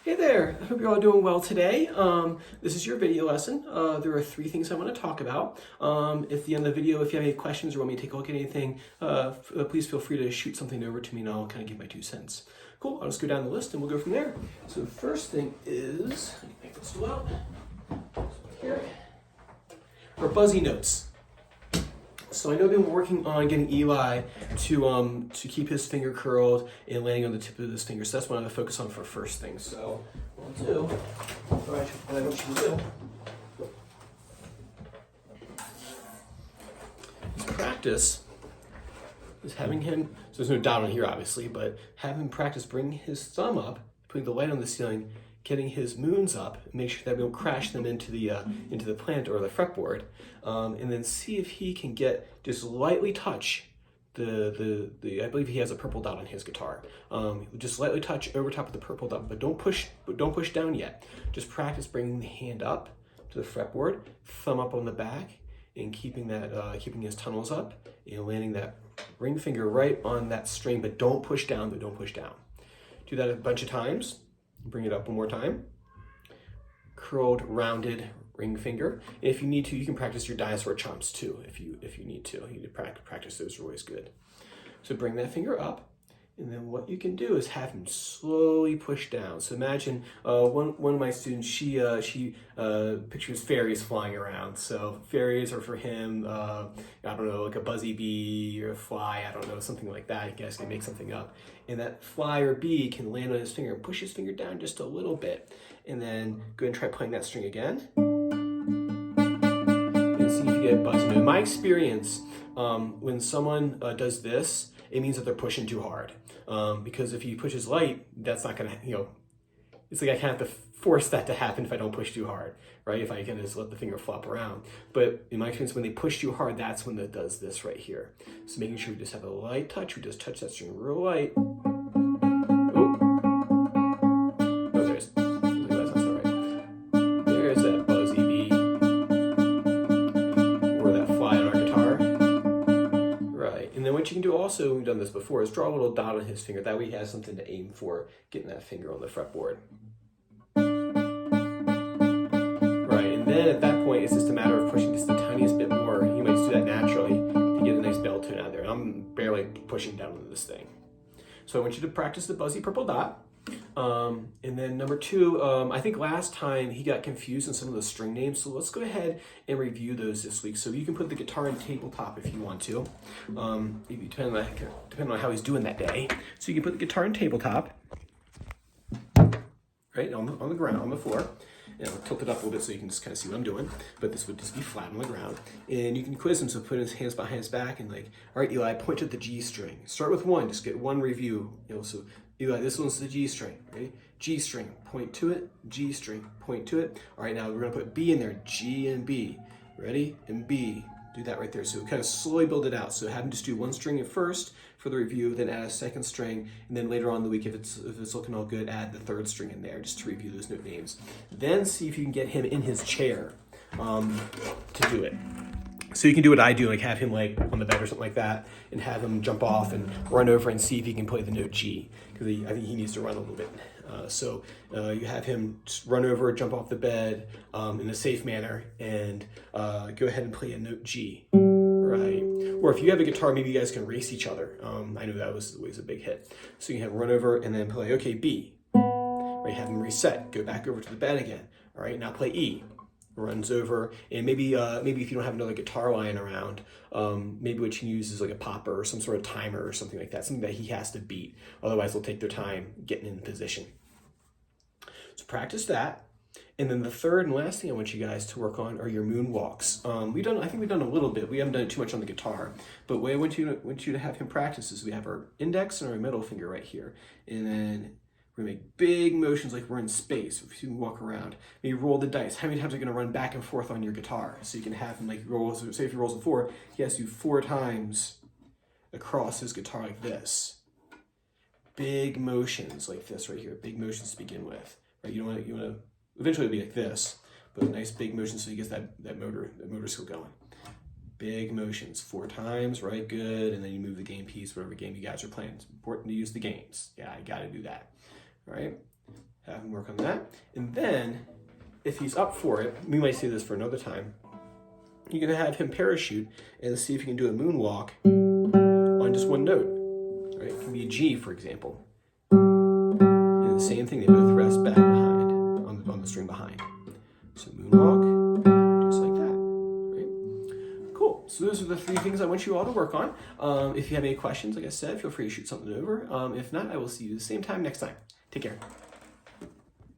Hey there, I hope you're all doing well today. This is your video lesson. There are three things I want to talk about. At the end of the video, if you have any questions or want me to take a look at anything, please feel free to shoot something over to me and I'll kind of give my 2 cents. Cool, I'll just go down the list and we'll go from there. So the first thing is, let me make this go out. Here are buzzy notes. So I know I've been working on getting Eli to keep his finger curled and landing on the tip of his finger. So that's what I'm gonna focus on for first thing. So what I'll do, what I want you to do, is practice is having him, so there's no dot on here obviously, but have him practice bringing his thumb up, putting the light on the ceiling, getting his moons up, and make sure that we don't crash them into the plant or the fretboard, and then see if he can get just lightly touch the I believe he has a purple dot on his guitar. Just lightly touch over top of the purple dot, but don't push down yet. Just practice bringing the hand up to the fretboard, thumb up on the back, and keeping keeping his tunnels up and landing that ring finger right on that string, but don't push down. Do that a bunch of times. Bring it up one more time. Curled, rounded ring finger. And if you need to, you can practice your dinosaur chomps too. If you need to, you need to practice those are always good. So bring that finger up, and then what you can do is have him slowly push down. So imagine one of my students, she pictures fairies flying around. So fairies are for him, I don't know, like a buzzy bee or a fly, I don't know, something like that. You guys can make something up. And that fly or bee can land on his finger and push his finger down just a little bit. And then go ahead and try playing that string again. And see if you get buzzy. Now, in my experience, when someone does this, it means that they're pushing too hard. Because if he pushes light, that's not gonna, it's like I can't have to force that to happen if I don't push too hard, right? If I can just let the finger flop around. But in my experience, when they push too hard, that's when it does this right here. So making sure we just have a light touch, we just touch that string real light. There's that buzzy bee. Or that fly on our guitar. Right, and then what you can do also, we've done this before, is draw a little dot on his finger. That way he has something to aim for, getting that finger on the fretboard. Right, and then at that point, it's just a matter of pushing just the tiniest bit more. You might just do that naturally to get a nice bell tone out of there. I'm barely pushing down on this thing. So I want you to practice the buzzy purple dot. And then number two, I think last time he got confused in some of the string names, so let's go ahead and review those this week. So you can put the guitar on tabletop if you want to, depending on how he's doing that day. So you can put the guitar on tabletop, right, on the ground, on the floor. And I'll tilt it up a little bit so you can just kind of see what I'm doing, but this would just be flat on the ground. And you can quiz him, so put his hands behind his back and like, all right, Eli, point to the G string. Start with one, just get one review, so Eli, this one's the G string, ready? G string, point to it, G string, point to it. All right, now we're gonna put B in there, G and B, ready? And B, do that right there. So kind of slowly build it out. So have him just do one string at first for the review, then add a second string, and then later on in the week, if it's looking all good, add the third string in there just to review those note names. Then see if you can get him in his chair to do it. So you can do what I do, like have him like on the bed or something like that, and have him jump off and run over and see if he can play the note G, because I think he needs to run a little bit. So you have him just run over, jump off the bed in a safe manner, and go ahead and play a note G, right? Or if you have a guitar, maybe you guys can race each other. I know that was always a big hit. So you can have run over and then play, okay, B. Right, have him reset, go back over to the bed again. All right, now play E. Runs over, and maybe if you don't have another guitar lying around, maybe what you can use is like a popper or some sort of timer or something like that, something that he has to beat. Otherwise, they'll take their time getting in position. So practice that. And then the third and last thing I want you guys to work on are your moonwalks. I think we've done a little bit. We haven't done it too much on the guitar, but what I want you to have him practice is we have our index and our middle finger right here, and then we're gonna make big motions like we're in space. If you can walk around, maybe roll the dice. How many times are you gonna run back and forth on your guitar? So you can have him like roll, so say if he rolls a 4, he has to do 4 times across his guitar like this. Big motions like this right here, big motions to begin with, right? You wanna eventually it'll be like this, but a nice big motion so he gets that motor skill going. Big motions, 4 times, right? Good, and then you move the game piece, whatever game you guys are playing. It's important to use the games. Yeah, you gotta do that. All right, have him work on that. And then, if he's up for it, we might see this for another time. You're gonna have him parachute and see if he can do a moonwalk on just one note. Right? It can be a G, for example. And the same thing, they both rest back behind, on the string behind. So moonwalk, just like that. Right? Cool. So those are the 3 things I want you all to work on. If you have any questions, like I said, feel free to shoot something over. If not, I will see you the same time next time. Take care.